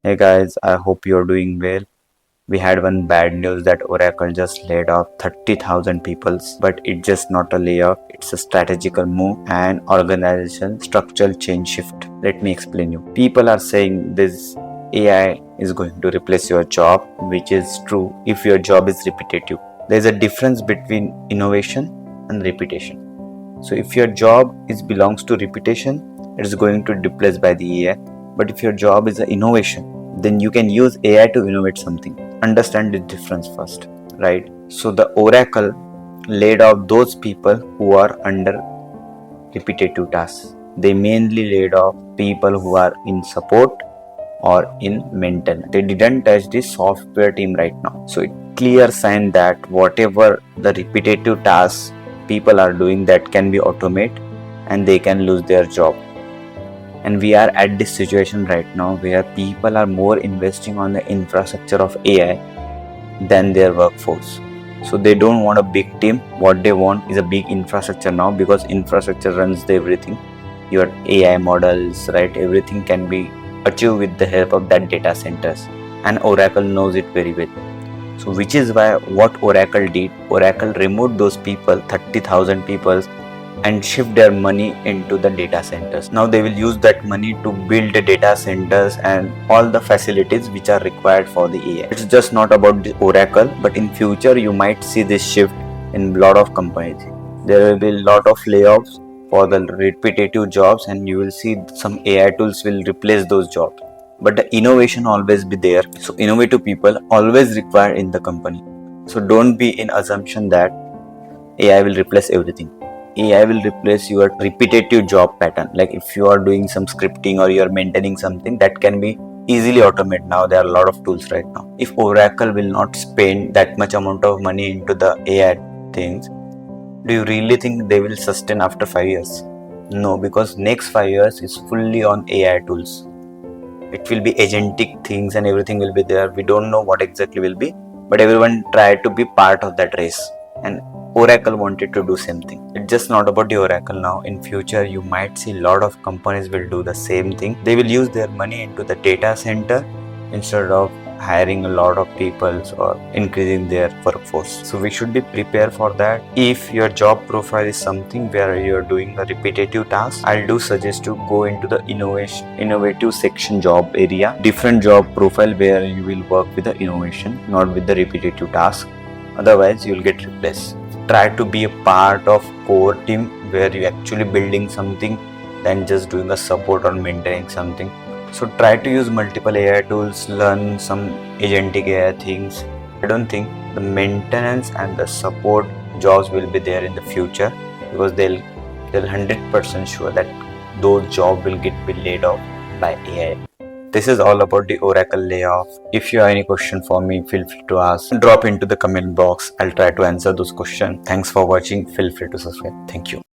Hey guys, I hope you're doing well. We had one bad news that Oracle just laid off 30,000 people, but it's just not a layoff, it's a strategical move and organization structural change shift. Let me explain you. People are saying this AI is going to replace your job, which is true if your job is repetitive. There's a difference between innovation and repetition. So if your job belongs to repetition, it's going to be replaced by the AI. But if your job is an innovation, then you can use AI to innovate something. Understand the difference first, right? So the Oracle laid off those people who are under repetitive tasks. They mainly laid off people who are in support or in maintenance. They didn't touch the software team right now. So it clear sign that whatever the repetitive tasks people are doing that can be automated and they can lose their job. And we are at this situation right now where people are more investing on the infrastructure of AI than their workforce. So they don't want a big team. What they want is a big infrastructure now, because infrastructure runs the everything. Your AI models, right? Everything can be achieved with the help of that data centers. And Oracle knows it very well. So which is why what Oracle did, Oracle removed those people, 30,000 people, and shift their money into the data centers. Now they will use that money to build the data centers and all the facilities which are required for the AI. It's just not about the Oracle, but in future you might see this shift in a lot of companies. There will be a lot of layoffs for the repetitive jobs, and you will see some AI tools will replace those jobs. But the innovation always be there. So innovative people always required in the company. So don't be in assumption that AI will replace everything. AI will replace your repetitive job pattern. Like if you are doing some scripting or you are maintaining something, that can be easily automated now. There are a lot of tools right now. If Oracle will not spend that much amount of money into the AI things, do you really think they will sustain after 5 years? No, because next 5 years is fully on AI tools. It will be agentic things and everything will be there. We don't know what exactly will be, but everyone tried to be part of that race. And Oracle wanted to do same thing. It's just not about the Oracle now. In future, you might see a lot of companies will do the same thing. They will use their money into the data center instead of hiring a lot of people or increasing their workforce. So we should be prepared for that. If your job profile is something where you're doing a repetitive task, I do suggest to go into the innovative section job area, different job profile where you will work with the innovation, not with the repetitive task. Otherwise, you will get replaced. Try to be a part of core team where you actually building something than just doing a support or maintaining something. So try to use multiple AI tools, learn some agentic AI things. I don't think the maintenance and the support jobs will be there in the future, because they'll 100% sure that those jobs will be laid off by AI. This is all about the Oracle layoff. If you have any question for me, feel free to ask. Drop into the comment box. I'll try to answer those questions. Thanks for watching. Feel free to subscribe. Thank you.